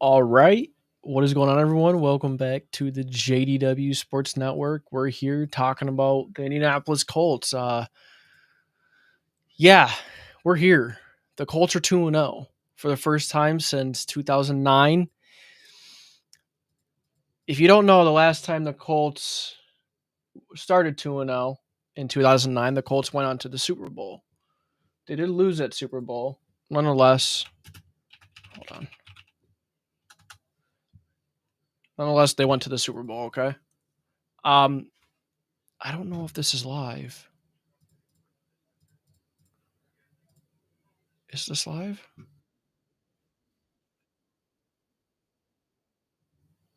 All right. What is going on, everyone? Welcome back to the JDW Sports Network. We're here talking about the Indianapolis Colts. Yeah, we're here. The Colts are 2-0 for the first time since 2009. If you don't know, the last time the Colts started 2-0 in 2009, the Colts went on to the Super Bowl. They did lose that Super Bowl. Nonetheless, hold on. Nonetheless, they went to the Super Bowl, okay? Um, I don't know if this is live. Is this live?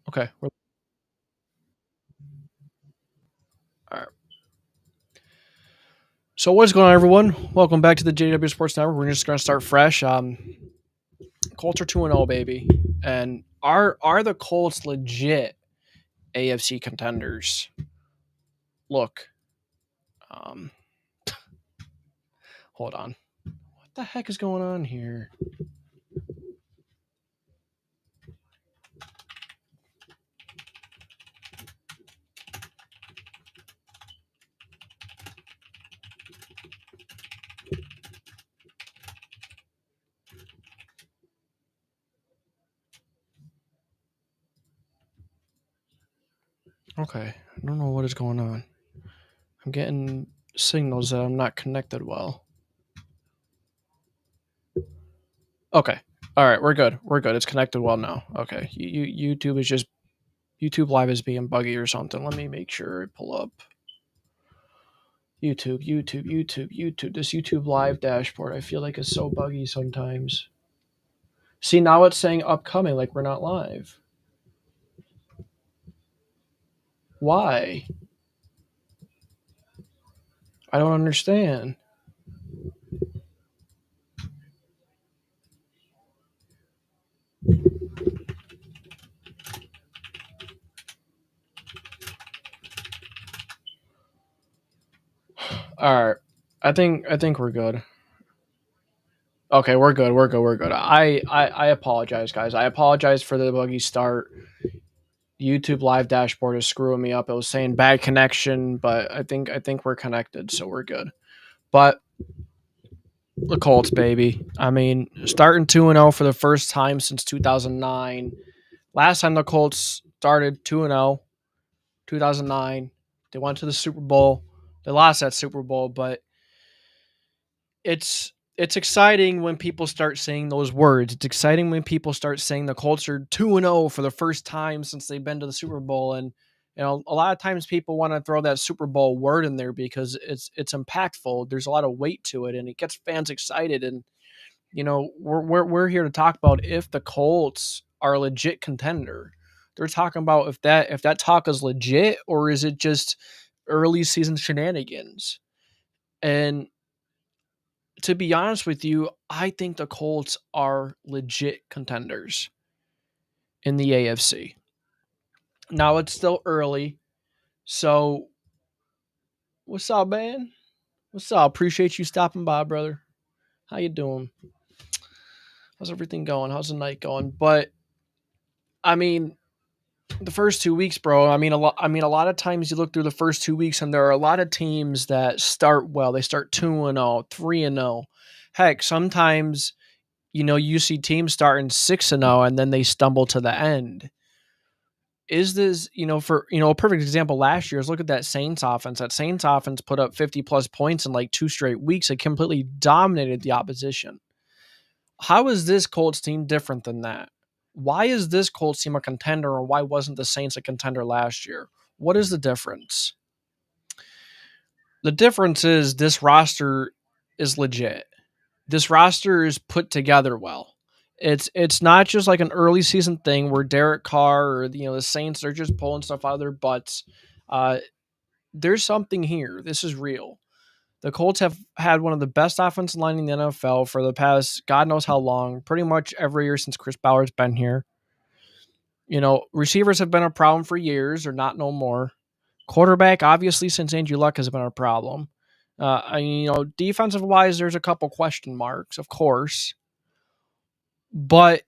Okay. All right. So what's going on, everyone? Welcome back to the JW Sports Network. We're just going to start fresh. Colts are 2-0, baby. And are the Colts legit AFC contenders? Look, um, hold on. What the heck is going on here? Okay, I don't know what is going on. I'm getting signals that I'm not connected well. Okay. All right, we're good. We're good. It's connected well now. Okay. YouTube is just YouTube Live is being buggy or something. Let me make sure I pull up YouTube. This YouTube Live dashboard, I feel like is so buggy sometimes. See, now it's saying upcoming, like we're not live. Why? I don't understand. All right, I think we're good. Okay, we're good. We're good. I apologize, guys. I apologize for the buggy start. YouTube Live dashboard is screwing me up. It was saying bad connection, but I think we're connected, so we're good. But the Colts, baby. I mean, starting 2-0 for the first time since 2009. Last time the Colts started 2-0, 2009. They went to the Super Bowl. They lost that Super Bowl, but it's exciting when people start saying those words. It's exciting when people start saying the Colts are 2-0 for the first time since they've been to the Super Bowl. And a lot of times people want to throw that Super Bowl word in there because it's impactful. There's a lot of weight to it and it gets fans excited. And we're here to talk about if the Colts are a legit contender. They're talking about if that talk is legit or is it just early season shenanigans. And to be honest with you, I think the Colts are legit contenders in the AFC. Now it's still early, so what's up, man? What's up? Appreciate you stopping by, brother. How you doing? How's everything going? How's the night going? But I mean, the first 2 weeks, bro. I mean, a lot of times you look through the first 2 weeks, and there are a lot of teams that start well. They start 2-0, 3-0. Heck, sometimes you see teams starting 6-0, and then they stumble to the end. Is this, for a perfect example last year is look at that Saints offense. That Saints offense put up 50 plus points in like 2 straight weeks. It completely dominated the opposition. How is this Colts team different than that? Why is this Colts team a contender, or why wasn't the Saints a contender last year? What is the difference? The difference is this roster is legit. This roster is put together well. It's not just like an early season thing where Derek Carr or the Saints are just pulling stuff out of their butts. Uh, there's something here. This is real. The Colts have had one of the best offensive line in the NFL for the past God knows how long, pretty much every year since Chris Ballard's been here. Receivers have been a problem for years, or not no more. Quarterback, obviously, since Andrew Luck has been a problem. Defensive wise, there's a couple question marks, of course, but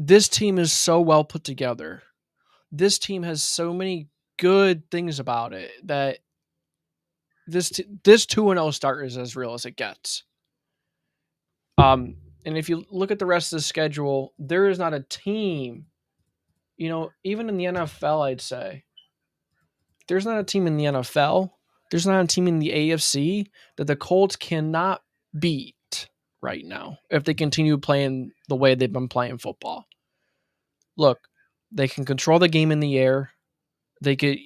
This team is so well put together. This team has so many good things about it that this 2-0 start is as real as it gets. And if you look at the rest of the schedule, there is not a team, even in the NFL, I'd say, there's not a team in the NFL, there's not a team in the AFC that the Colts cannot beat right now if they continue playing the way they've been playing football. Look, they can control the game in the air. They could,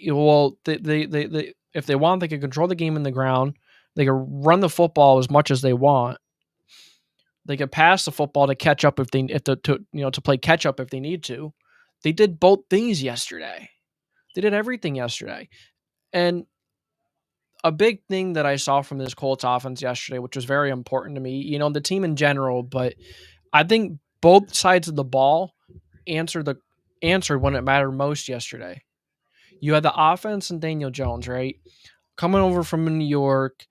they if they want, they can control the game in the ground. They can run the football as much as they want. They could pass the football to catch up to play catch up if they need to. They did both things yesterday. They did everything yesterday. And a big thing that I saw from this Colts offense yesterday, which was very important to me, the team in general, but I think both sides of the ball answered when it mattered most yesterday. You had the offense and Daniel Jones, right? Coming over from New York,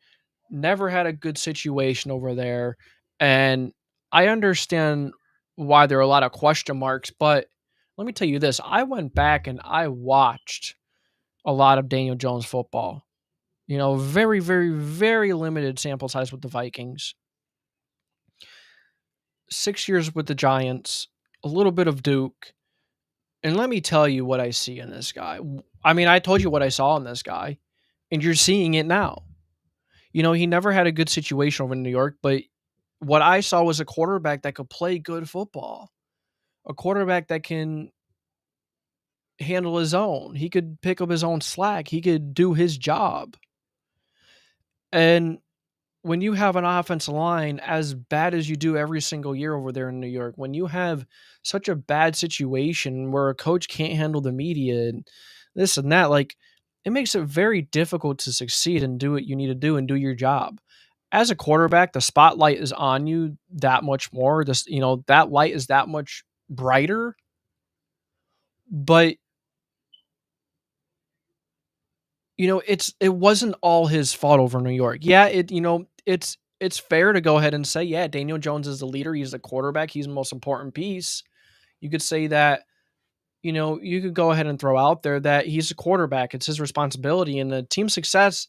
never had a good situation over there. And I understand why there are a lot of question marks, but let me tell you this. I went back and I watched a lot of Daniel Jones football. Very, very, very limited sample size with the Vikings. 6 years with the Giants, a little bit of Duke. And let me tell you what I see in this guy. I mean, I told you what I saw in this guy, and you're seeing it now. He never had a good situation over in New York, but what I saw was a quarterback that could play good football, a quarterback that can handle his own. He could pick up his own slack. He could do his job. And when you have an offensive line as bad as you do every single year over there in New York, when you have such a bad situation where a coach can't handle the media and this and that, like, it makes it very difficult to succeed and do what you need to do and do your job. As a quarterback, the spotlight is on you that much more. That light is that much brighter. But it wasn't all his fault over New York. Yeah, it's fair to go ahead and say, yeah, Daniel Jones is the leader. He's the quarterback. He's the most important piece. You could say that, you could go ahead and throw out there that he's a quarterback. It's his responsibility. And the team success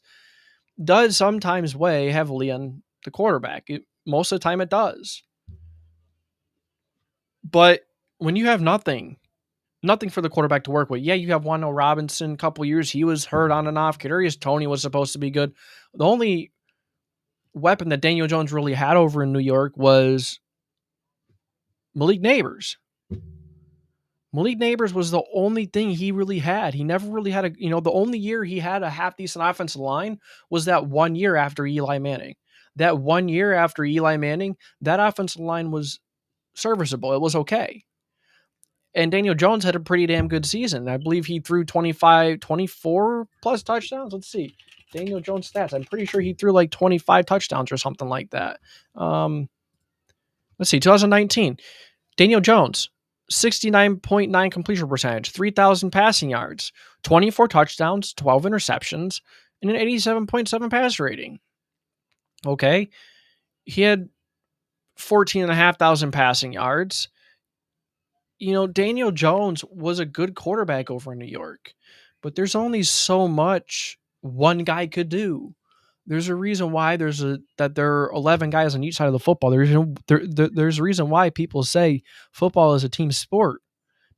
does sometimes weigh heavily on the quarterback. Most of the time it does. But when you have nothing for the quarterback to work with, yeah, you have Wando Robinson a couple years. He was hurt on and off. Kadarius Toney was supposed to be good. The only weapon that Daniel Jones really had over in New York was Malik Neighbors. Malik Neighbors was the only thing he really had. He never really had the only year he had a half decent offensive line was that 1 year after Eli Manning. That 1 year after Eli Manning, that offensive line was serviceable. It was okay. And Daniel Jones had a pretty damn good season. I believe he threw 24 plus touchdowns. Let's see. Daniel Jones stats. I'm pretty sure he threw like 25 touchdowns or something like that. Let's see. 2019. Daniel Jones, 69.9 completion percentage, 3,000 passing yards, 24 touchdowns, 12 interceptions, and an 87.7 pass rating. Okay. He had 14,500 passing yards. Daniel Jones was a good quarterback over in New York, but there's only so much one guy could do. There's a reason why there are 11 guys on each side of the football. There's a reason why people say football is a team sport,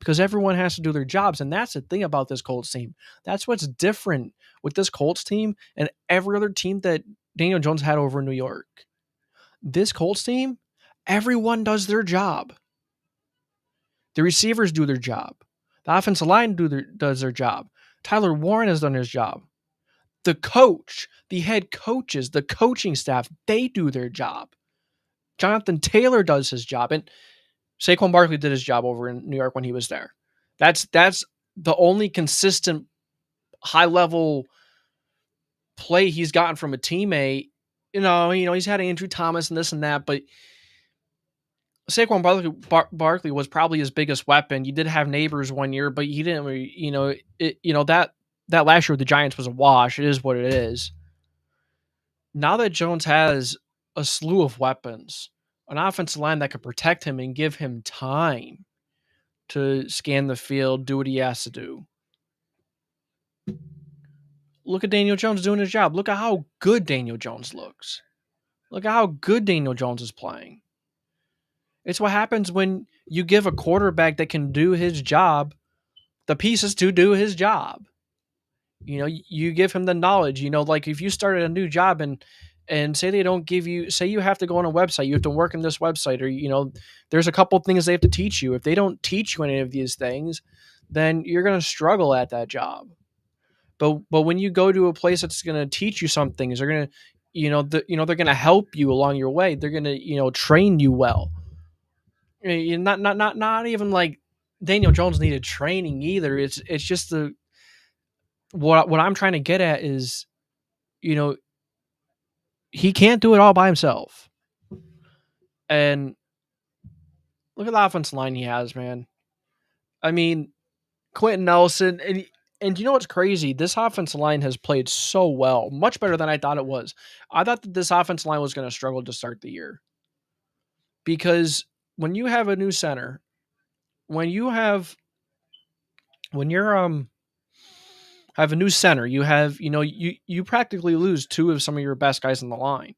because everyone has to do their jobs. And that's the thing about this Colts team. That's what's different with this Colts team and every other team that Daniel Jones had over in New York. This Colts team, everyone does their job. The receivers do their job. The offensive line does their job. Tyler Warren has done his job. The coach, the head coaches, the coaching staff, they do their job. Jonathan Taylor does his job. And Saquon Barkley did his job over in New York when he was there. That's the only consistent high-level play he's gotten from a teammate. He's had Andrew Thomas and this and that, but Saquon Barkley was probably his biggest weapon. You did have Neighbors 1 year, but you didn't. That last year with the Giants was a wash. It is what it is. Now that Jones has a slew of weapons, an offensive line that could protect him and give him time, to scan the field, do what he has to do. Look at Daniel Jones doing his job. Look at how good Daniel Jones looks. Look at how good Daniel Jones is playing. It's what happens when you give a quarterback that can do his job the pieces to do his job. You give him the knowledge. Like if you started a new job and say they don't give you, say you have to go on a website, you have to work in this website, or there's a couple things they have to teach you. If they don't teach you any of these things, then you're going to struggle at that job. But when you go to a place that's going to teach you some things, they're going to, they're going to help you along your way. They're going to, train you well. Not even like Daniel Jones needed training either. It's just what I'm trying to get at is, he can't do it all by himself. And look at the offensive line he has, man. I mean, Quentin Nelson, and you know what's crazy? This offensive line has played so well, much better than I thought it was. I thought that this offensive line was going to struggle to start the year. Because when you have a new center, when you're have a new center, you practically lose two of some of your best guys in the line.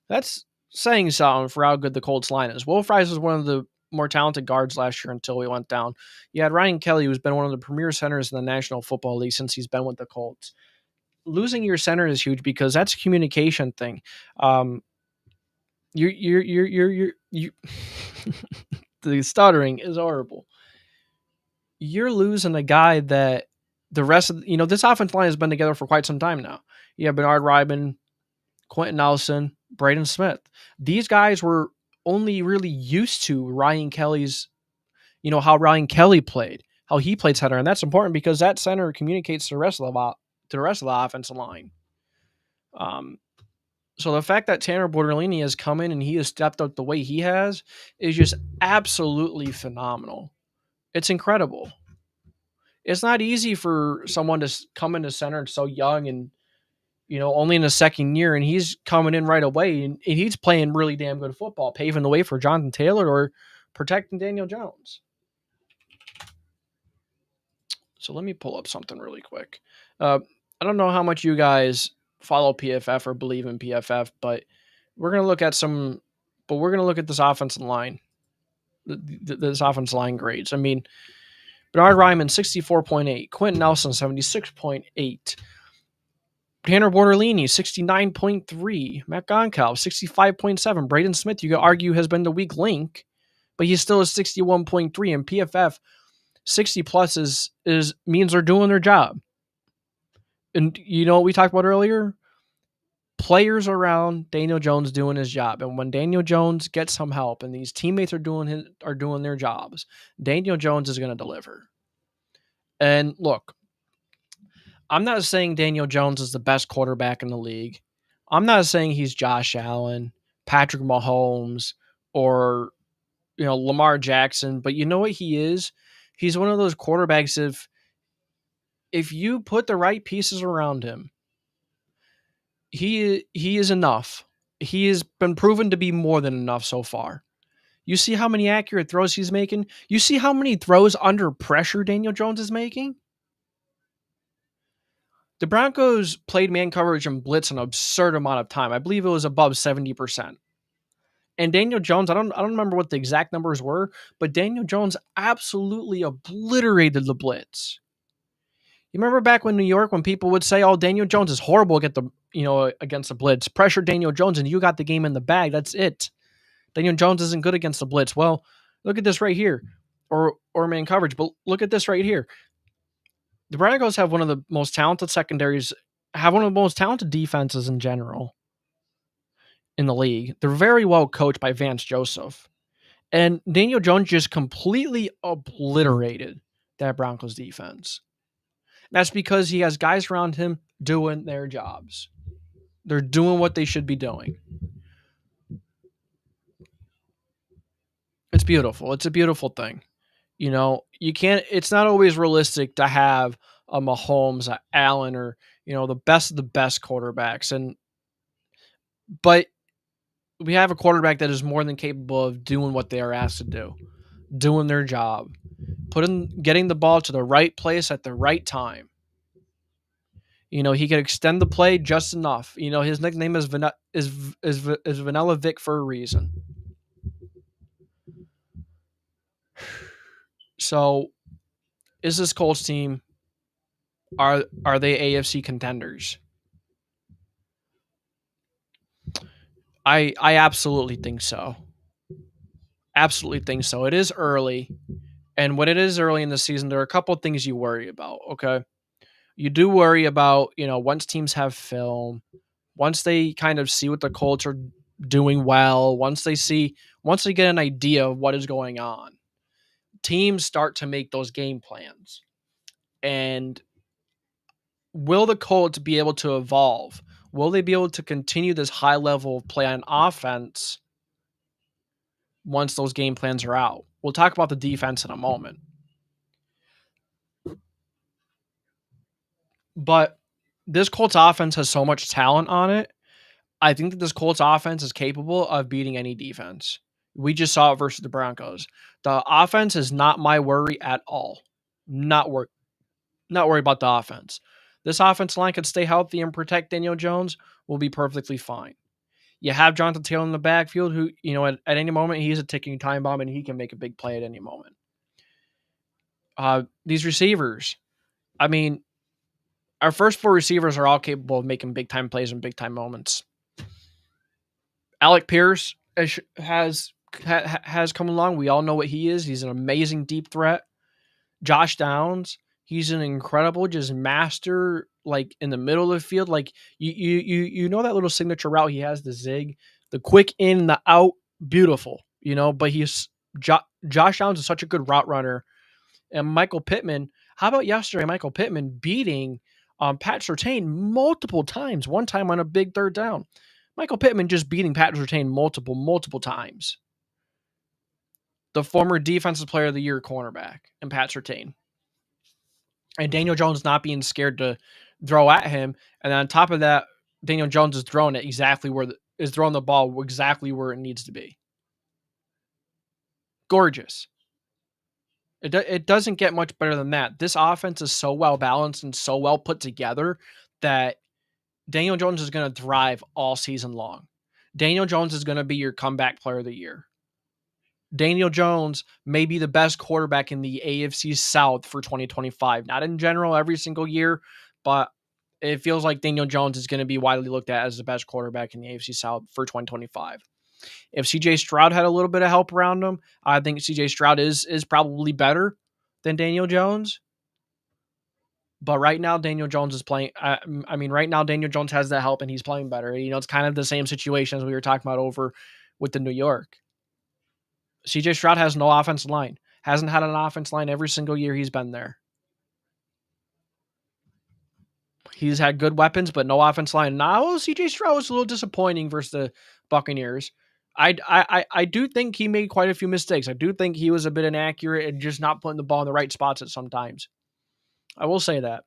That's saying something for how good the Colts line is. Will Fries was one of the more talented guards last year until he went down. You had Ryan Kelly, who's been one of the premier centers in the National Football League since he's been with the Colts. Losing your center is huge because that's a communication thing. You the stuttering is horrible. You're losing a guy that the rest of this offensive line has been together for quite some time now. You have Bernard Ryman, Quentin Nelson, Braden Smith. These guys were only really used to Ryan Kelly's, how Ryan Kelly played, how he played center, and that's important because that center communicates to the rest of the offensive line. So the fact that Tanner Bortolini has come in and he has stepped up the way he has is just absolutely phenomenal. It's incredible. It's not easy for someone to come into center so young and only in his second year, and he's coming in right away, and he's playing really damn good football, paving the way for Jonathan Taylor or protecting Daniel Jones. So let me pull up something really quick. I don't know how much you guys follow PFF or believe in PFF, but we're going to look at this offensive line, this offensive line grades. I mean, Bernard Ryman, 64.8. Quentin Nelson, 76.8. Tanner Bortolini, 69.3. Matt Goncalves, 65.7. Braden Smith, you could argue, has been the weak link, but he's still at 61.3. And PFF, 60 plus means they're doing their job. And what we talked about earlier? Players around Daniel Jones doing his job. And when Daniel Jones gets some help and these teammates are doing their jobs, Daniel Jones is going to deliver. And look, I'm not saying Daniel Jones is the best quarterback in the league. I'm not saying he's Josh Allen, Patrick Mahomes, or Lamar Jackson, but you know what he is? He's one of those quarterbacks if you put the right pieces around him, he is enough. He has been proven to be more than enough so far. You see how many accurate throws he's making? You see how many throws under pressure Daniel Jones is making? The Broncos played man coverage and blitz an absurd amount of time. I believe it was above 70%. And Daniel Jones, I don't remember what the exact numbers were, but Daniel Jones absolutely obliterated the blitz. You remember back when New York, when people would say, "Oh, Daniel Jones is horrible against the blitz. Pressure Daniel Jones, and you got the game in the bag. That's it. Daniel Jones isn't good against the blitz." Well, look at this right here, or man coverage. But look at this right here. The Broncos have one of the most talented secondaries, have one of the most talented defenses in general in the league. They're very well coached by Vance Joseph. And Daniel Jones just completely obliterated that Broncos defense. That's because he has guys around him doing their jobs. They're doing what they should be doing. It's beautiful. It's a beautiful thing. It's not always realistic to have a Mahomes, a Allen, or, the best of the best quarterbacks. But we have a quarterback that is more than capable of doing what they are asked to do, doing their job, getting the ball to the right place at the right time. He could extend the play just enough. His nickname is Vanilla Vic for a reason. So, is this Colts team, are they AFC contenders? I absolutely think so. Absolutely think so. It is early, and when it is early in the season, there are a couple of things you worry about. Okay, you do worry about once teams have film, once they kind of see what the Colts are doing well, once they get an idea of what is going on, teams start to make those game plans. And will the Colts be able to evolve? Will they be able to continue this high level of play on offense once those game plans are out? We'll talk about the defense in a moment. But this Colts offense has so much talent on it. I think that this Colts offense is capable of beating any defense. We just saw it versus the Broncos. The offense is not my worry at all. Not worried about the offense. This offense line could stay healthy and protect Daniel Jones. Will be perfectly fine. You have Jonathan Taylor in the backfield who, at any moment, he's a ticking time bomb and he can make a big play at any moment. These receivers, I mean, our first four receivers are all capable of making big time plays in big time moments. Alec Pierce has come along. We all know what he is. He's an amazing deep threat. Josh Downs, he's an incredible just master, like in the middle of the field. Like you know that little signature route he has, the zig, the quick in, the out, beautiful. But Josh Downs is such a good route runner. And Michael Pittman, how about yesterday? Michael Pittman beating Pat Surtain multiple times. One time on a big third down. Michael Pittman just beating Pat Surtain multiple times. The former Defensive Player of the Year cornerback and Pat Surtain. And Daniel Jones not being scared to throw at him. And on top of that, Daniel Jones is throwing it exactly throwing the ball exactly where it needs to be. Gorgeous. It doesn't get much better than that. This offense is so well balanced and so well put together that Daniel Jones is going to thrive all season long. Daniel Jones is going to be your comeback player of the year. Daniel Jones may be the best quarterback in the AFC South for 2025. Not in general every single year, but it feels like Daniel Jones is going to be widely looked at as the best quarterback in the AFC South for 2025. If CJ Stroud had a little bit of help around him, I think CJ Stroud is probably better than Daniel Jones. But right now, Daniel Jones is playing. Right now, Daniel Jones has that help and he's playing better. It's kind of the same situation as we were talking about over with the New York. CJ Stroud has no offensive line. Hasn't had an offensive line every single year he's been there. He's had good weapons, but no offensive line. Now, CJ Stroud was a little disappointing versus the Buccaneers. I do think he made quite a few mistakes. I do think he was a bit inaccurate and just not putting the ball in the right spots at some times. I will say that.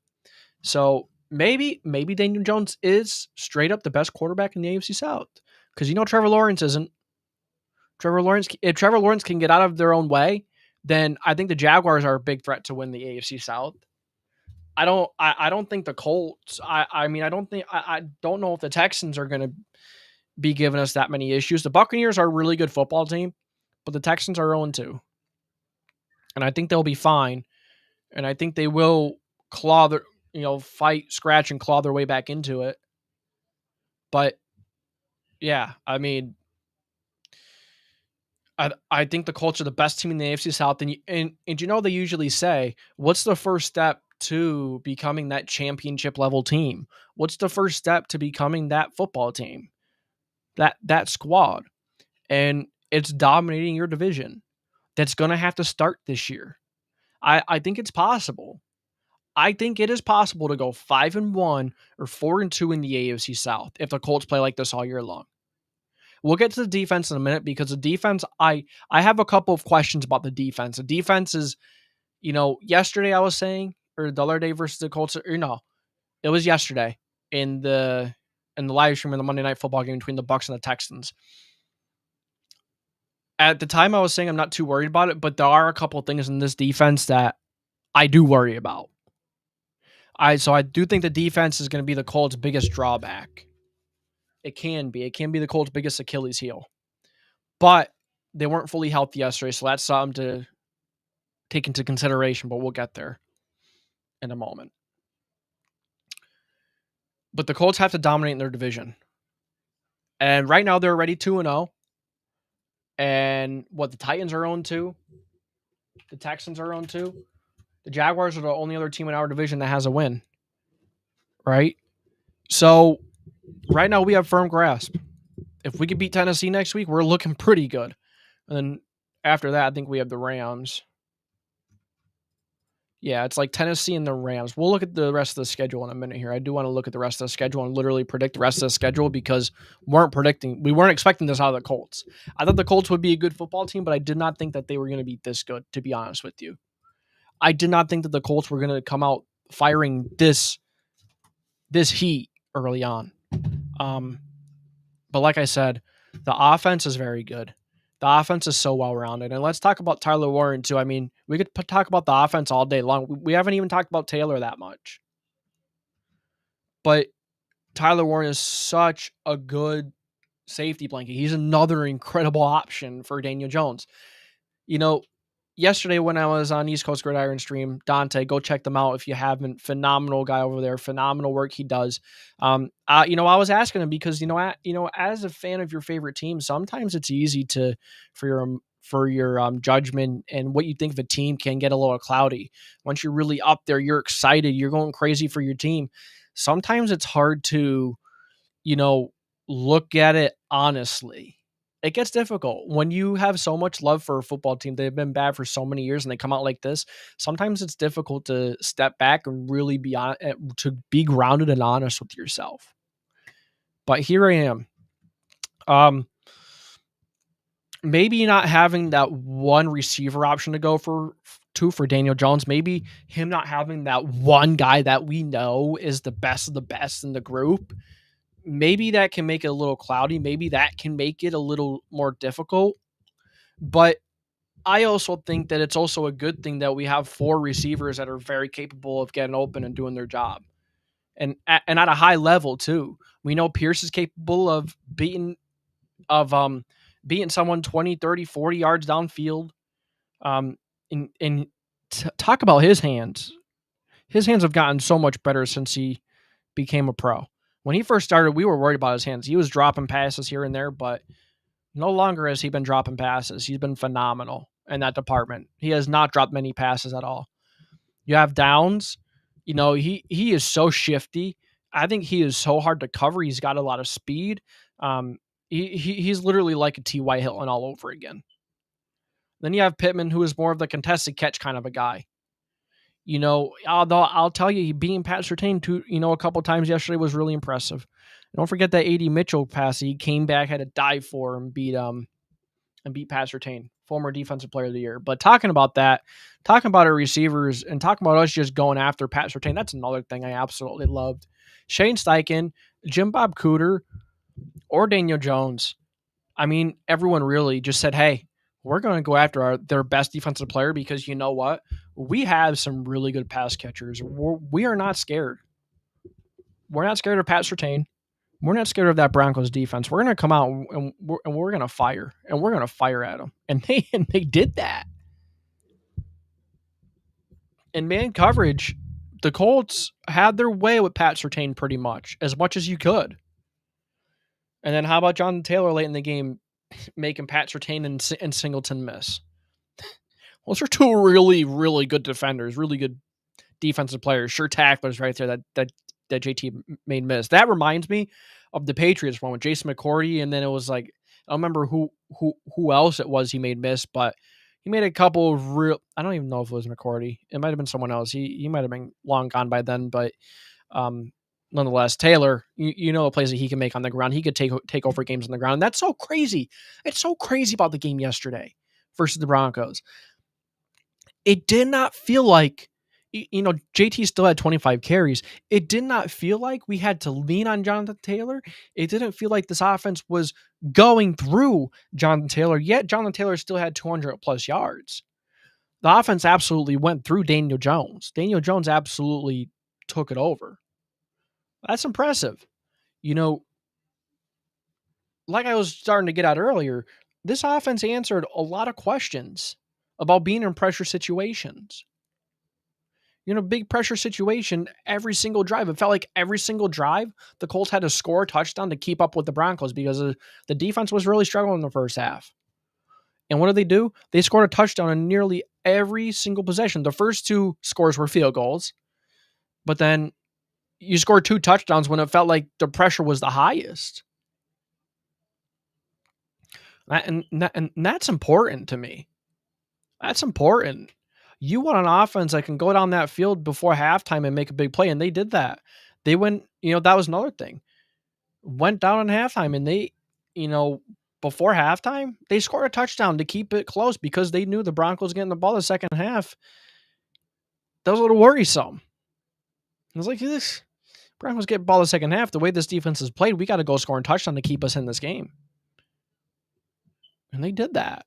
So maybe Daniel Jones is straight up the best quarterback in the AFC South. Because Trevor Lawrence isn't. If Trevor Lawrence can get out of their own way, then I think the Jaguars are a big threat to win the AFC South. I don't think the Colts. I don't know if the Texans are going to be giving us that many issues. The Buccaneers are a really good football team, but the Texans are 0-2. And I think they'll be fine. And I think they will fight, scratch, and claw their way back into it. But yeah, I think the Colts are the best team in the AFC South. And they usually say, what's the first step to becoming that championship level team? What's the first step to becoming that football team? That squad. And it's dominating your division. That's going to have to start this year. I think it's possible. I think it is possible to go 5-1 or 4-2 in the AFC South if the Colts play like this all year long. We'll get to the defense in a minute because the defense, I have a couple of questions about the defense. The defense is, yesterday I was saying, or the other day versus the Colts, it was yesterday in the live stream in the Monday Night Football game between the Bucs and the Texans. At the time, I was saying I'm not too worried about it, but there are a couple things in this defense that I do worry about. So I do think the defense is going to be the Colts' biggest drawback. It can be. It can be the Colts' biggest Achilles heel. But they weren't fully healthy yesterday, so that's something to take into consideration, but we'll get there in a moment. But the Colts have to dominate in their division. And right now they're already 2-0. And the Titans are 0-2. The Texans are 0-2. The Jaguars are the only other team in our division that has a win. Right? So right now we have firm grasp. If we could beat Tennessee next week, we're looking pretty good. And then after that, I think we have the Rams. Yeah, it's like Tennessee and the Rams. We'll look at the rest of the schedule in a minute here. I do want to look at the rest of the schedule and literally predict the rest of the schedule because we weren't expecting this out of the Colts. I thought the Colts would be a good football team, but I did not think that they were going to be this good, to be honest with you. I did not think that the Colts were going to come out firing this heat early on. But like I said, the offense is very good. The offense is so well-rounded. And let's talk about Tyler Warren, too. I mean, we could talk about the offense all day long. We haven't even talked about Taylor that much. But Tyler Warren is such a good safety blanket. He's another incredible option for Daniel Jones. Yesterday when I was on East Coast Gridiron Stream, Dante, go check them out if you haven't. Phenomenal guy over there. Phenomenal work he does. I was asking him because as a fan of your favorite team, sometimes it's easy for your judgment and what you think of a team can get a little cloudy. Once you're really up there, you're excited, you're going crazy for your team. Sometimes it's hard to, look at it honestly. It gets difficult when you have so much love for a football team. They've been bad for so many years and they come out like this. Sometimes it's difficult to step back and really to be grounded and honest with yourself. But here I am. Maybe not having that one receiver option to go for Daniel Jones. Maybe him not having that one guy that we know is the best of the best in the group. Maybe that can make it a little cloudy. Maybe that can make it a little more difficult. But I also think that it's also a good thing that we have 4 receivers that are very capable of getting open and doing their job. And at a high level too. We know Pierce is capable of beating someone 20, 30, 40 yards downfield. Talk about his hands. His hands have gotten so much better since he became a pro. When he first started, we were worried about his hands. He was dropping passes here and there, but no longer has he been dropping passes. He's been phenomenal in that department. He has not dropped many passes at all. You have Downs. He is so shifty. I think he is so hard to cover. He's got a lot of speed. He's literally like a T.Y. Hilton all over again. Then you have Pittman, who is more of the contested catch kind of a guy. I'll tell you, beating Pat Surtain a couple times yesterday was really impressive. Don't forget that A.D. Mitchell pass. He came back, had a dive for and beat Pat Surtain, former defensive player of the year. But talking about our receivers and talking about us just going after Pat Surtain, that's another thing I absolutely loved. Shane Steichen, Jim Bob Cooter, or Daniel Jones. I mean, everyone really just said, hey, we're going to go after their best defensive player because you know what? We have some really good pass catchers. We are not scared. We're not scared of Pat Surtain. We're not scared of that Broncos defense. We're going to come out and we're going to fire. And we're going to fire at them. And they did that. In man coverage, the Colts had their way with Pat Surtain pretty much as you could. And then how about Jonathan Taylor late in the game making Pat Surtain and Singleton miss? Those are 2 really, really good defenders, really good defensive players, sure tacklers right there that JT made miss. That reminds me of the Patriots one with Jason McCourty, and then it was like, I don't remember who else it was he made miss, but he made a couple of real, I don't even know if it was McCourty. It might have been someone else. He might have been long gone by then, but nonetheless, Taylor, the plays that he can make on the ground. He could take over games on the ground. And that's so crazy. It's so crazy about the game yesterday versus the Broncos. It did not feel like JT still had 25 carries. It did not feel like we had to lean on Jonathan Taylor. It didn't feel like this offense was going through Jonathan Taylor, yet Jonathan Taylor still had 200 plus yards. The offense absolutely went through Daniel Jones. Daniel Jones absolutely took it over. That's impressive. Like I was starting to get at earlier, this offense answered a lot of questions about being in pressure situations. Big pressure situation every single drive. It felt like every single drive, the Colts had to score a touchdown to keep up with the Broncos because the defense was really struggling in the first half. And what did they do? They scored a touchdown in nearly every single possession. The first two scores were field goals, but then you scored two touchdowns when it felt like the pressure was the highest. And that's important to me. That's important. You want an offense that can go down that field before halftime and make a big play, and they did that. They went, that was another thing. Went down in halftime, and they, before halftime, they scored a touchdown to keep it close because they knew the Broncos getting the ball the second half. That was a little worrisome. I was like, this Broncos get the ball the second half. The way this defense has played, we got to go score a touchdown to keep us in this game. And they did that.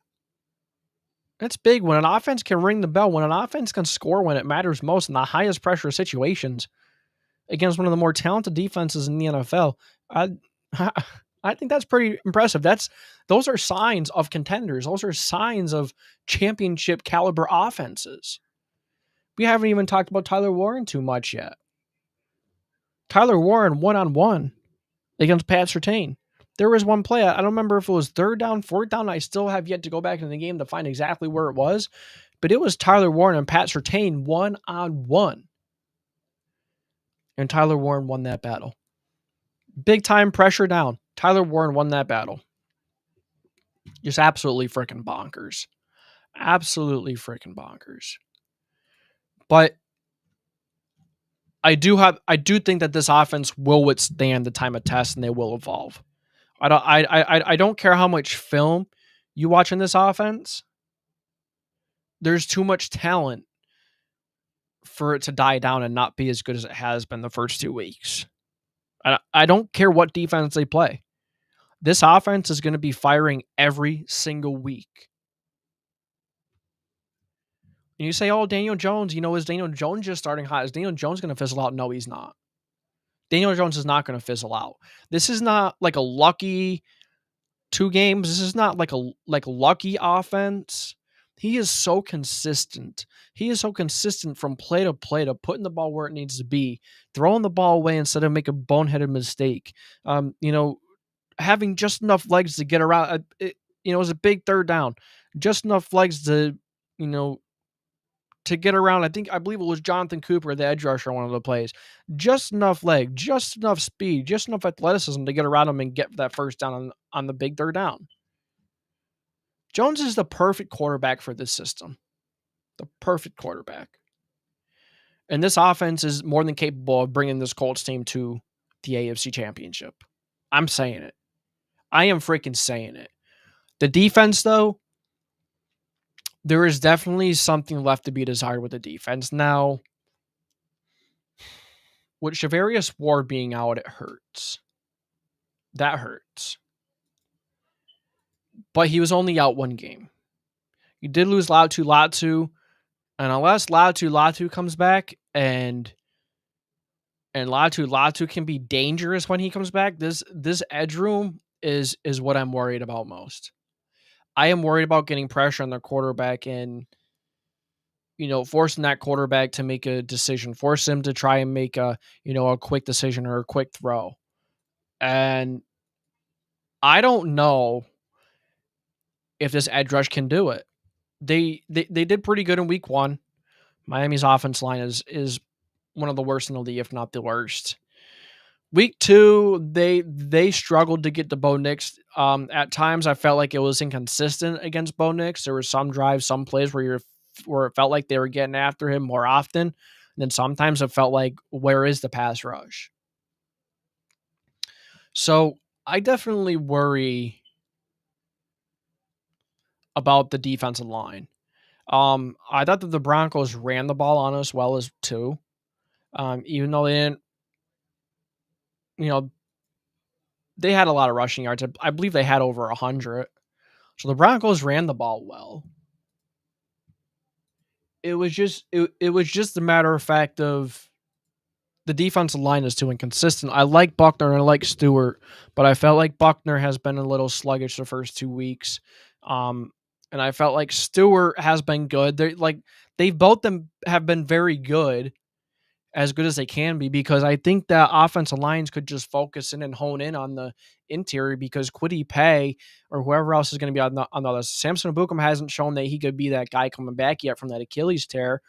That's big when an offense can ring the bell, when an offense can score when it matters most in the highest pressure situations against one of the more talented defenses in the NFL. I think that's pretty impressive. Those are signs of contenders. Those are signs of championship caliber offenses. We haven't even talked about Tyler Warren too much yet. Tyler Warren one-on-one against Pat Surtain. There was one play, I don't remember if it was third down, fourth down. I still have yet to go back in the game to find exactly where it was, but it was Tyler Warren and Pat Surtain one-on-one. And Tyler Warren won that battle. Big time pressure down. Tyler Warren won that battle. Just absolutely freaking bonkers. Absolutely freaking bonkers. But I do think that this offense will withstand the time of test and they will evolve. I don't care how much film you watch in this offense. There's too much talent for it to die down and not be as good as it has been the first 2 weeks. I don't care what defense they play. This offense is going to be firing every single week. And you say, oh, Daniel Jones, is Daniel Jones just starting hot? Is Daniel Jones going to fizzle out? No, he's not. Daniel Jones is not going to fizzle out. This is not like a lucky 2 games. This is not like a lucky offense. He is so consistent. He is so consistent from play to putting the ball where it needs to be, throwing the ball away instead of making a boneheaded mistake. Having just enough legs to get around. It was a big third down. Just enough legs to, to get around. I believe it was Jonathan Cooper, the edge rusher, one of the plays. Just enough leg, just enough speed, just enough athleticism to get around him and get that first down on the big third down. Jones is the perfect quarterback for this system. The perfect quarterback. And this offense is more than capable of bringing this Colts team to the AFC Championship. I'm saying it. I am freaking saying it. The defense, though, there is definitely something left to be desired with the defense. Now, with Shavarius Ward being out, it hurts. That hurts. But he was only out 1 game. You did lose Latu, and unless Latu comes back and Latu can be dangerous when he comes back, this edge room is what I'm worried about most. I am worried about getting pressure on the quarterback and, forcing that quarterback to make a decision, force him to try and make a quick decision or a quick throw. And I don't know if this edge rush can do it. They did pretty good in week 1. Miami's offense line is one of the worst in the league, if not the worst. Week 2, they struggled to get to Bo Nix. At times, I felt like it was inconsistent against Bo Nix. There were some drives, some plays where it felt like they were getting after him more often. And then sometimes it felt like, where is the pass rush? So I definitely worry about the defensive line. I thought that the Broncos ran the ball on us well as too. Even though they didn't, you know, they had a lot of rushing yards. I believe they had over 100. So the Broncos ran the ball well. It was just a matter of fact of the defensive line is too inconsistent. I like Buckner and I like Stewart, but I felt like Buckner has been a little sluggish the first 2 weeks. Um, and I felt like Stewart has been good. They both them have been very good as they can be, because I think that offensive lines could just focus in and hone in on the interior, because Kwity Paye or whoever else is going to be on the other. Samson Ebukam hasn't shown that he could be that guy coming back yet from that Achilles tear.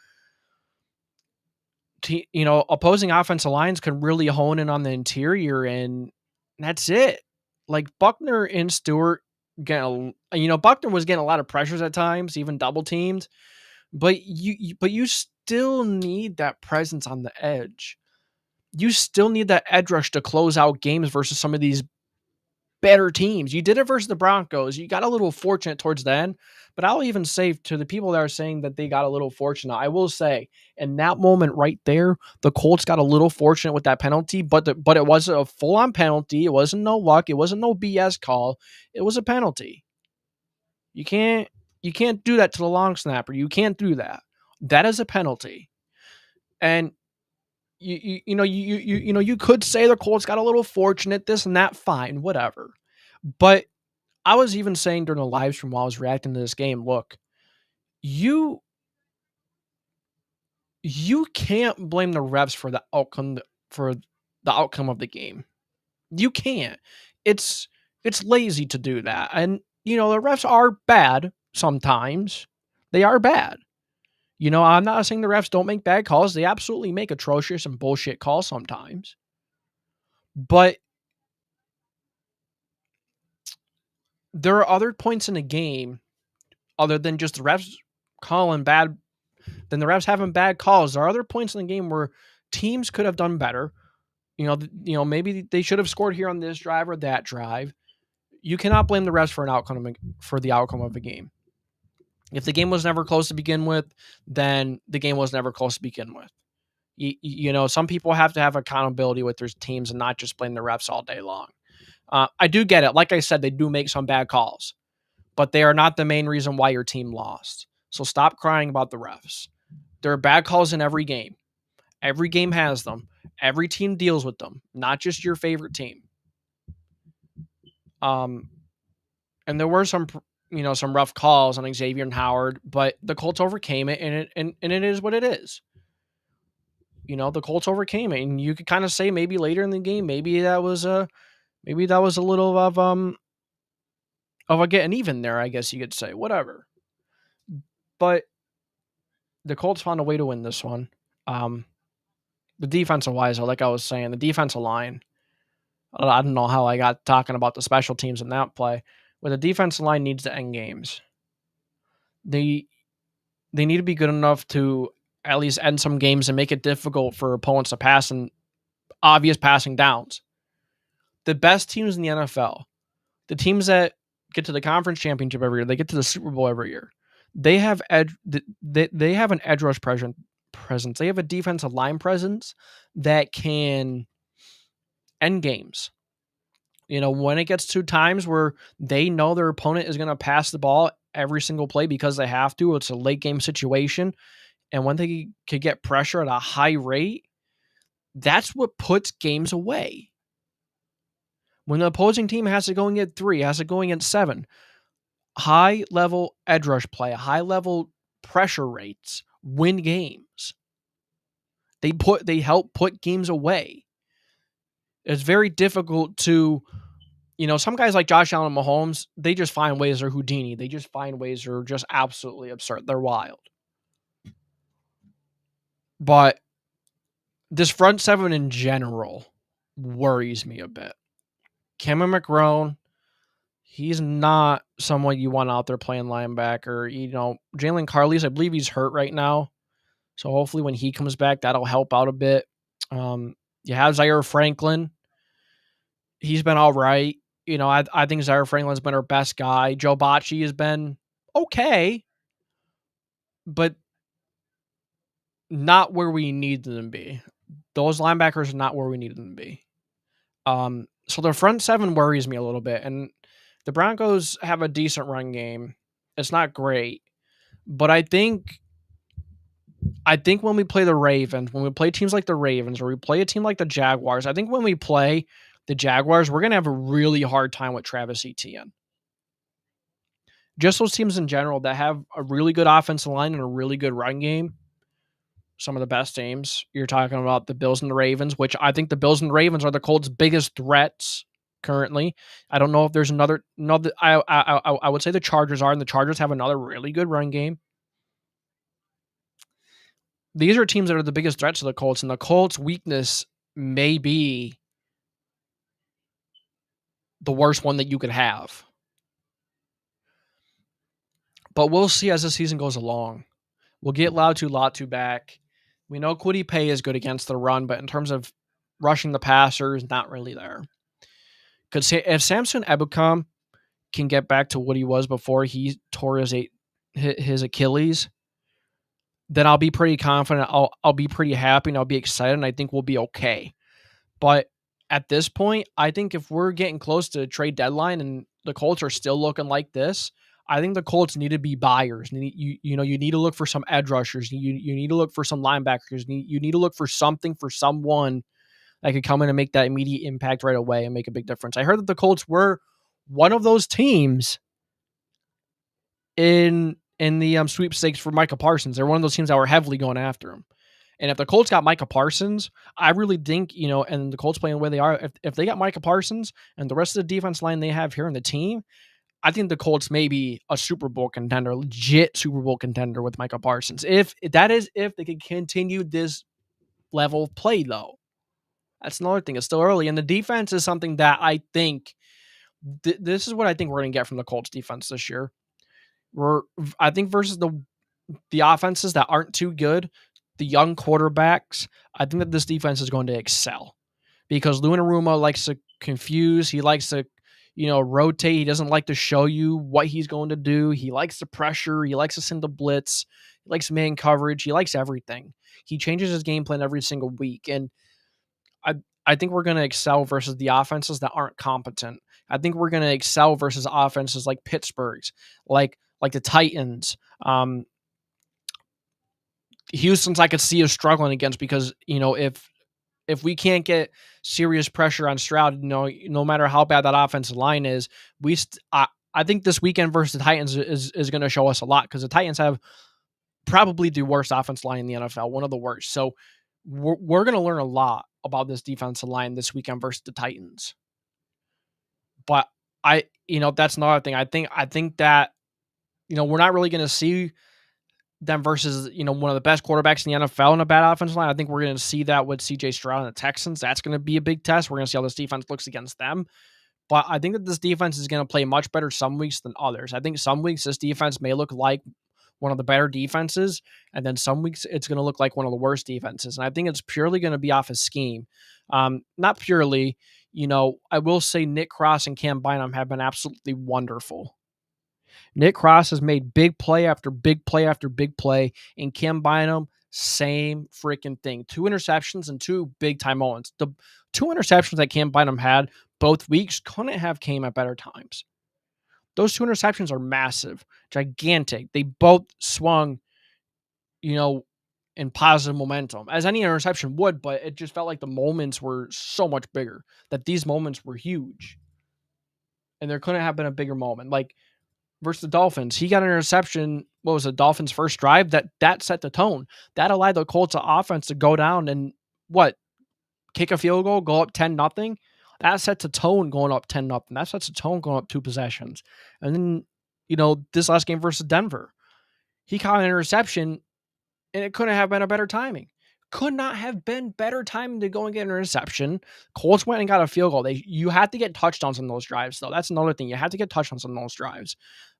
Opposing offensive lines can really hone in on the interior, and that's it. Like Buckner and Stewart Buckner was getting a lot of pressures at times, even double teamed, but you still need that presence on the edge. You still need that edge rush to close out games versus some of these better teams. You did it versus the Broncos. You got a little fortunate towards the end, but I'll even say to the people that are saying that they got a little fortunate, I will say in that moment right there, the Colts got a little fortunate with that penalty, but it wasn't a full on penalty. It wasn't no luck. It wasn't no BS call. It was a penalty. You can't do that to the long snapper. You can't do that. That is a penalty. And you could say the Colts got a little fortunate, this and that, fine, whatever. But I was even saying during the live stream while I was reacting to this game, look, you can't blame the refs for the outcome of the game. You can't. It's lazy to do that. And the refs are bad sometimes. They are bad. I'm not saying the refs don't make bad calls. They absolutely make atrocious and bullshit calls sometimes. But there are other points in the game other than just the refs calling bad, than the refs having bad calls. There are other points in the game where teams could have done better. Maybe they should have scored here on this drive or that drive. You cannot blame the refs for the outcome of the game. If the game was never close to begin with, then the game was never close to begin with. Some people have to have accountability with their teams and not just blame the refs all day long. I do get it. Like I said, they do make some bad calls, but they are not the main reason why your team lost. So stop crying about the refs. There are bad calls in every game. Every game has them. Every team deals with them, not just your favorite team. And there were some rough calls on Xavier and Howard, but the Colts overcame it, and it is what it is. The Colts overcame it, and you could kind of say maybe later in the game, maybe that was a little of a getting even there, I guess you could say, whatever. But the Colts found a way to win this one. The defensive wise, like I was saying, the defensive line. I don't know how I got talking about the special teams in that play, but the defensive line needs to end games. They need to be good enough to at least end some games and make it difficult for opponents to pass in obvious passing downs. The best teams in the NFL, the teams that get to the conference championship every year, they get to the Super Bowl every year. They have they have an edge rush presence. They have a defensive line presence that can end games. When it gets to times where they know their opponent is going to pass the ball every single play because they have to, it's a late game situation. And when they could get pressure at a high rate, that's what puts games away. When the opposing team has to go and get 3, has to go and get 7, high level edge rush play, high level pressure rates win games. They help put games away. It's very difficult to, some guys like Josh Allen and Mahomes, they just find ways, they're Houdini. They just find ways that are just absolutely absurd. They're wild. But this front seven in general worries me a bit. Cameron McGrone, he's not someone you want out there playing linebacker. Jalen Carley's, I believe he's hurt right now. So hopefully when he comes back, that'll help out a bit. You have Zaire Franklin. He's been all right. I think Zaire Franklin's been our best guy. Joe Bocci has been okay. but not where we need them to be. Those linebackers are not where we need them to be. So the front seven worries me a little bit, and the Broncos have a decent run game. It's not great, but I think when we play the Ravens, when we play teams like the Ravens, or we play a team like the Jaguars, I think when we play the Jaguars, we're gonna have a really hard time with Travis Etienne. Just those teams in general that have a really good offensive line and a really good run game. Some of the best teams. You're talking about the Bills and the Ravens, which I think the Bills and the Ravens are the Colts' biggest threats currently. I don't know if there's another. No, I would say the Chargers are, and the Chargers have another really good run game. These are teams that are the biggest threats to the Colts, and the Colts' weakness may be the worst one that you could have. But we'll see as the season goes along. We'll get Latu back. We know Kwity Paye is good against the run, but in terms of rushing the passers, not really there. Because if Samson Ebukam can get back to what he was before he tore his Achilles, then I'll be pretty confident. I'll be pretty happy and I'll be excited, and I think we'll be okay. But at this point, I think if we're getting close to trade deadline and the Colts are still looking like this, I think the Colts need to be buyers. You need to look for some edge rushers. You need to look for some linebackers. You need to look for something for someone that could come in and make that immediate impact right away and make a big difference. I heard that the Colts were one of those teams in the sweepstakes for Micah Parsons. They're one of those teams that were heavily going after him. And if the Colts got Micah Parsons, I really think, and the Colts playing the way they are, if they got Micah Parsons and the rest of the defense line they have here in the team, I think the Colts may be a Super Bowl contender, legit Super Bowl contender with Micah Parsons. If they could continue this level of play, though. That's another thing. It's still early. And the defense is something that I think, this is what I think we're going to get from the Colts defense this year. I think versus the offenses that aren't too good, the young quarterbacks, I think that this defense is going to excel. Because Lou Anarumo likes to confuse. He likes to rotate. He doesn't like to show you what he's going to do. He likes the pressure. He likes to send the blitz. He likes man coverage. He likes everything. He changes his game plan every single week. And I think we're going to excel versus the offenses that aren't competent. I think we're going to excel versus offenses like Pittsburgh's, like the Titans. Houston's I could see us struggling against because, if we can't get serious pressure on Stroud, no matter how bad that offensive line is, I think this weekend versus the Titans is going to show us a lot because the Titans have probably the worst offensive line in the NFL, one of the worst. So we're going to learn a lot about this defensive line this weekend versus the Titans. But that's another thing. I think that, we're not really going to see them versus, one of the best quarterbacks in the NFL in a bad offensive line. I think we're going to see that with CJ Stroud and the Texans. That's going to be a big test. We're going to see how this defense looks against them. But I think that this defense is going to play much better some weeks than others. I think some weeks this defense may look like one of the better defenses, and then some weeks it's going to look like one of the worst defenses. And I think it's purely going to be off of scheme. Not purely, I will say Nick Cross and Cam Bynum have been absolutely wonderful. Nick Cross has made big play after big play after big play, and Cam Bynum, same freaking thing. 2 interceptions and 2 big-time moments. The 2 interceptions that Cam Bynum had both weeks couldn't have came at better times. Those 2 interceptions are massive, gigantic. They both swung, in positive momentum, as any interception would, but it just felt like the moments were so much bigger, that these moments were huge. And there couldn't have been a bigger moment. Like, versus the Dolphins, he got an interception. What was the Dolphins' first drive? That set the tone. That allowed the Colts offense to go down and kick a field goal, go up 10-0. That sets a tone going up 10-0. That sets a tone going up 2 possessions. And then, this last game versus Denver, he caught an interception, and it couldn't have been a better timing. Could not have been better timing to go and get an interception. Colts went and got a field goal. You had to get touchdowns on those drives, though. That's another thing. You had to get touchdowns on those drives.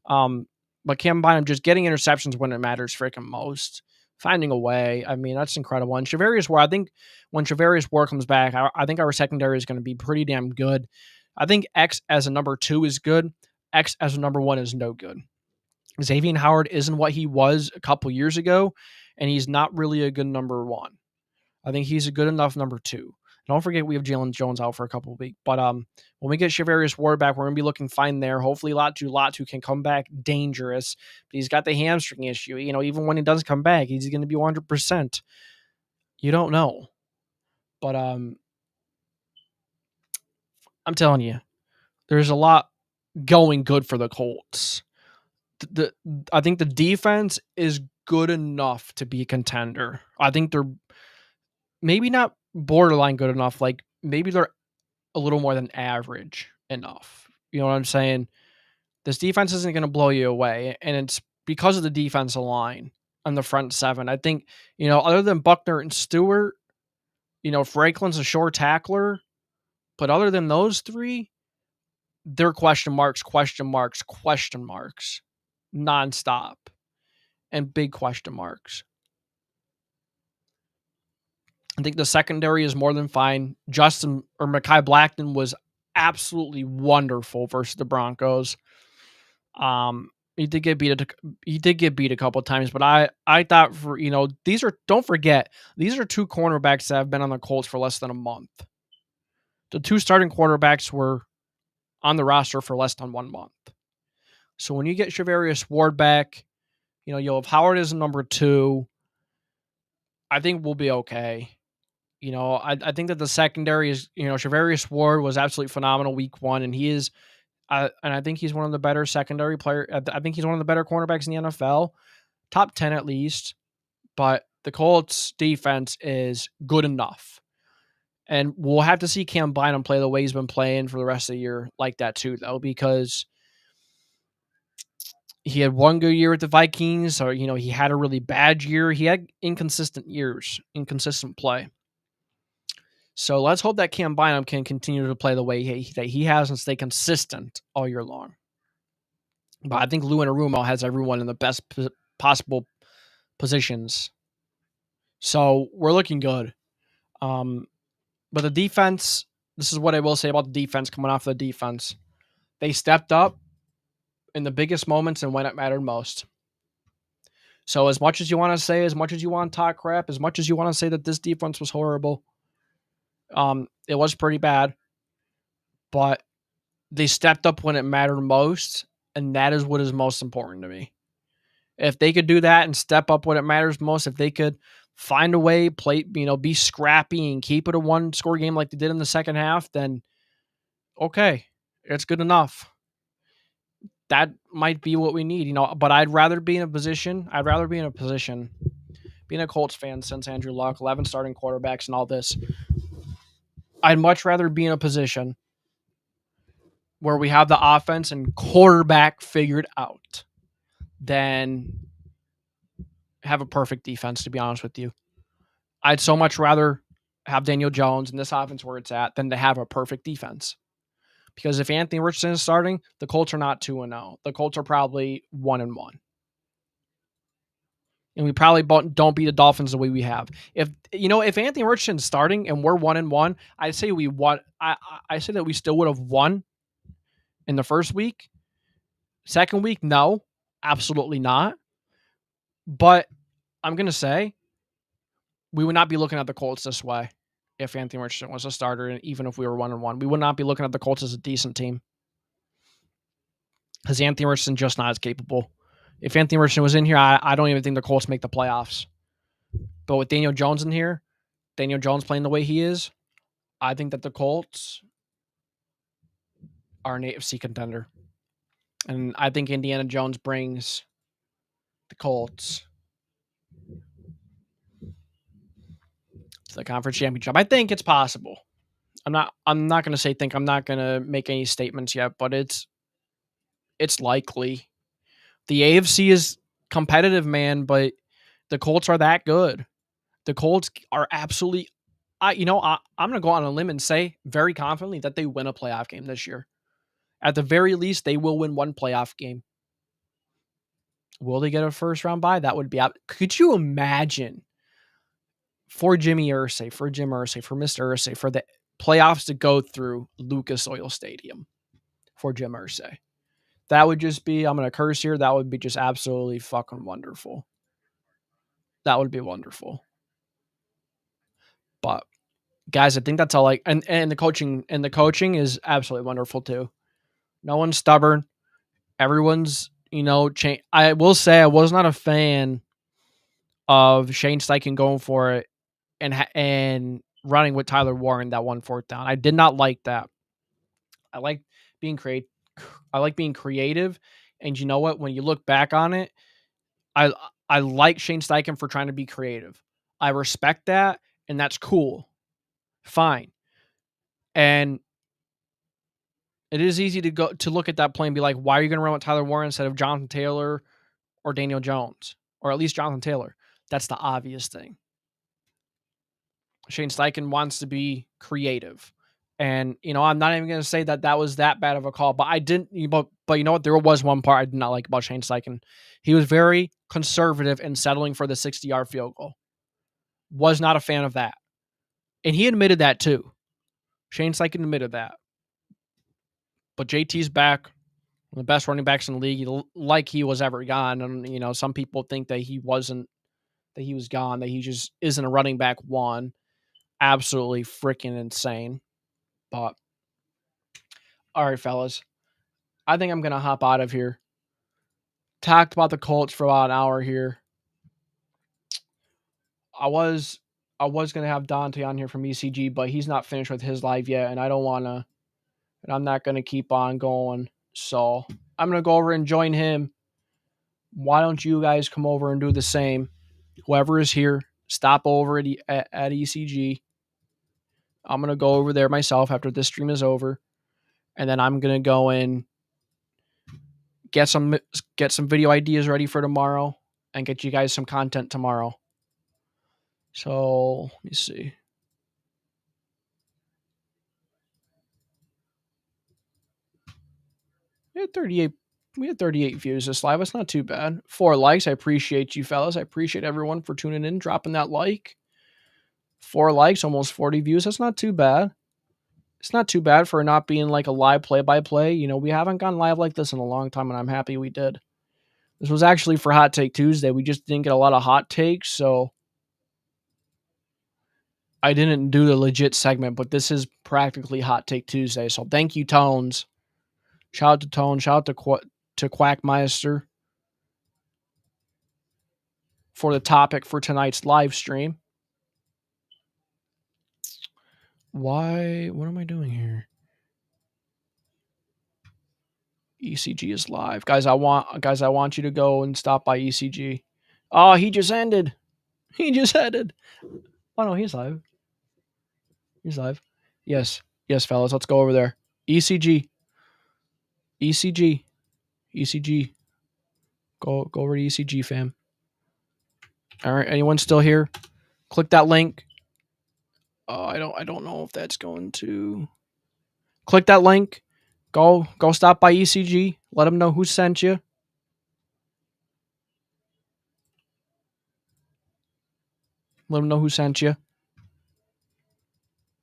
But Cam Bynum just getting interceptions when it matters freaking most. Finding a way. I mean, that's incredible. And Charvarius Ward, I think when Charvarius Ward comes back, I think our secondary is going to be pretty damn good. I think X as a number 2 is good. X as a number 1 is no good. Xavier Howard isn't what he was a couple years ago, and he's not really a good number one. I think he's a good enough number two. Don't forget we have Jalen Jones out for a couple of weeks. But when we get Shavarius Ward back, we're going to be looking fine there. Hopefully Latu can come back dangerous. But he's got the hamstring issue. Even when he does come back, he's going to be 100%. You don't know. But I'm telling you, there's a lot going good for the Colts. I think the defense is good enough to be a contender. I think they're maybe not borderline good enough. Like maybe they're a little more than average enough. You know what I'm saying? This defense isn't going to blow you away, and it's because of the defensive line on the front seven. I think, other than Buckner and Stewart, Franklin's a short tackler, but other than those three, they're question marks, nonstop, and big question marks. I think the secondary is more than fine. Mekhi Blackton was absolutely wonderful versus the Broncos. He did get beat a couple of times, but I thought don't forget, these are two cornerbacks that have been on the Colts for less than a month. The two starting quarterbacks were on the roster for less than 1 month. So when you get Shavarius Ward back, you'll have Howard as a number two. I think we'll be okay. I think that the secondary is, Shavarius Ward was absolutely phenomenal week one, and he is, and I think he's one of the better secondary players. I think he's one of the better cornerbacks in the NFL, top 10 at least. But the Colts defense is good enough. And we'll have to see Cam Bynum play the way he's been playing for the rest of the year like that too, though, because he had one good year with the Vikings, or, he had a really bad year. He had inconsistent play. So let's hope that Cam Bynum can continue to play the way that he has and stay consistent all year long. But I think Lou Anarumo has everyone in the best possible positions. So we're looking good. But the defense, this is what I will say about the defense coming off the defense. They stepped up in the biggest moments and when it mattered most. So as much as you want to say, as much as you want to talk crap, as much as you want to say that this defense was horrible, it was pretty bad, but they stepped up when it mattered most, and that is what is most important to me. If they could do that and step up when it matters most, if they could find a way, play, be scrappy and keep it a one-score game like they did in the second half, then okay, it's good enough. That might be what we need, but I'd rather be in a position, being a Colts fan since Andrew Luck, 11 starting quarterbacks and all this, I'd much rather be in a position where we have the offense and quarterback figured out than have a perfect defense, to be honest with you. I'd so much rather have Daniel Jones and this offense where it's at than to have a perfect defense. Because if Anthony Richardson is starting, the Colts are not 2-0. The Colts are probably 1-1. And we probably don't beat the Dolphins the way we have. If Anthony Richardson's starting and we're 1-1, I'd say we won. I say that we still would have won in the first week. Second week, no, absolutely not. But I'm gonna say we would not be looking at the Colts this way if Anthony Richardson was a starter, and even if we were 1-1, we would not be looking at the Colts as a decent team because Anthony Richardson just not as capable. If Anthony Richardson was in here, I don't even think the Colts make the playoffs. But with Daniel Jones in here, Daniel Jones playing the way he is, I think that the Colts are an AFC contender. And I think Indiana Jones brings the Colts to the conference championship. I think it's possible. I'm not going to say think. I'm not going to make any statements yet, but it's likely. The AFC is competitive, man, but the Colts are that good. The Colts are absolutely, I'm going to go on a limb and say very confidently that they win a playoff game this year. At the very least, they will win one playoff game. Will they get a first round bye? That would be out. Could you imagine for Jim Irsay, for Mr. Irsay, for the playoffs to go through Lucas Oil Stadium for Jim Irsay? That would just be, I'm going to curse here. That would be just absolutely fucking wonderful. That would be wonderful. But guys, I think that's all and the coaching is absolutely wonderful too. No one's stubborn. Everyone's, change. I will say I was not a fan of Shane Steichen going for it and running with Tyler Warren that 1 4th down. I did not like that. I like being creative. I like being creative, and you know what? When you look back on it, I I like Shane Steichen for trying to be creative. I respect that, and that's cool. Fine. And it is easy to look at that play and be like, why are you going to run with Tyler Warren instead of Jonathan Taylor or Daniel Jones, or at least Jonathan Taylor? That's the obvious thing. Shane Steichen wants to be creative. And, I'm not even going to say that was that bad of a call, but I didn't, but you know what? There was one part I did not like about Shane Steichen. He was very conservative in settling for the 60-yard field goal. Was not a fan of that. And he admitted that too. Shane Steichen admitted that. But JT's back, one of the best running backs in the league, like he was ever gone. And, some people think that he wasn't, that he was gone, that he just isn't a running back one. Absolutely freaking insane. But, all right, fellas. I think I'm going to hop out of here. Talked about the Colts for about an hour here. I was going to have Dante on here from ECG, but he's not finished with his live yet, and I don't want to, and I'm not going to keep on going. So I'm going to go over and join him. Why don't you guys come over and do the same? Whoever is here, stop over at ECG. I'm going to go over there myself after this stream is over, and then I'm going to go and get some video ideas ready for tomorrow and get you guys some content tomorrow. So let me see. We had 38 views this live. It's not too bad. 4 likes. I appreciate you fellas. I appreciate everyone for tuning in, dropping that like. 4 likes, almost 40 views. That's not too bad. It's not too bad for not being like a live play-by-play. We haven't gone live like this in a long time, and I'm happy we did. This was actually for Hot Take Tuesday. We just didn't get a lot of hot takes, so I didn't do the legit segment, but this is practically Hot Take Tuesday. So thank you, Tones. Shout out to Tones. Shout out to Quackmeister for the topic for tonight's live stream. Why? What am I doing here? ECG is live, guys. I want you to go and stop by ECG. Oh, he just ended. Oh no, he's live. He's live. Yes, fellas. Let's go over there. ECG. Go over to ECG, fam. All right. Anyone still here? Click that link. I don't know if that's going to. Click that link. Go stop by ECG. Let them know who sent you. Let them know who sent you.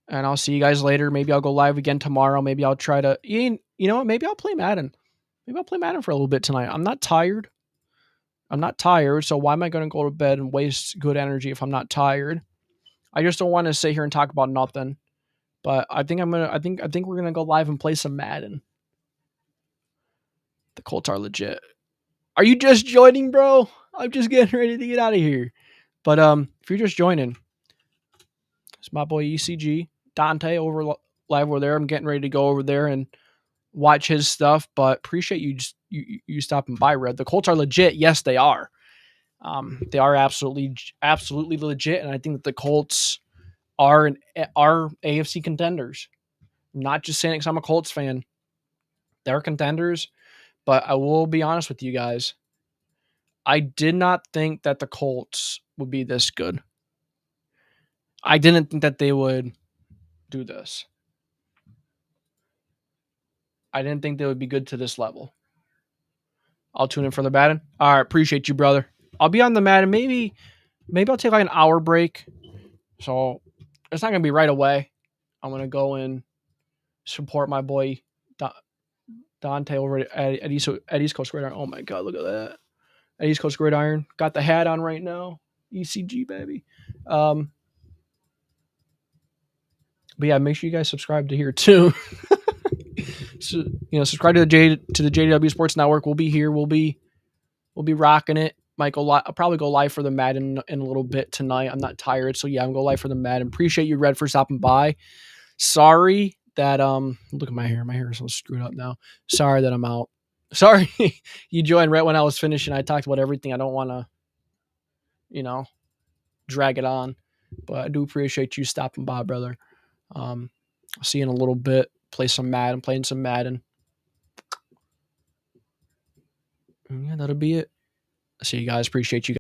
And I'll see you guys later. Maybe I'll go live again tomorrow. Maybe I'll try to. You know what? Maybe I'll play Madden. Maybe I'll play Madden for a little bit tonight. I'm not tired. So why am I going to go to bed and waste good energy if I'm not tired? I just don't want to sit here and talk about nothing. But I think we're gonna go live and play some Madden. The Colts are legit. Are you just joining, bro? I'm just getting ready to get out of here. But if you're just joining, it's my boy ECG Dante over live over there. I'm getting ready to go over there and watch his stuff. But appreciate you stopping by, Red. The Colts are legit. Yes, they are. They are absolutely legit, and I think that the Colts are AFC contenders. I'm not just saying it because I'm a Colts fan. They're contenders, but I will be honest with you guys. I did not think that the Colts would be this good. I didn't think that they would do this. I didn't think they would be good to this level. I'll tune in for the Madden. All right, appreciate you, brother. I'll be on the Madden. Maybe I'll take like an hour break. So it's not going to be right away. I'm going to go and support my boy Dante over at East Coast Gridiron. Oh my God, look at that. At East Coast Gridiron. Got the hat on right now. ECG, baby. But yeah, make sure you guys subscribe to here too. So, subscribe to the JW Sports Network. We'll be here. We'll be rocking it. I'll probably go live for the Madden in a little bit tonight. I'm not tired, so yeah, I'm going to go live for the Madden. Appreciate you, Red, for stopping by. Sorry that look at my hair. My hair is so screwed up now. Sorry that I'm out. Sorry you joined right when I was finishing. I talked about everything. I don't want to, drag it on, but I do appreciate you stopping by, brother. I'll see you in a little bit. Playing some Madden. Yeah, that'll be it. See you guys. Appreciate you guys.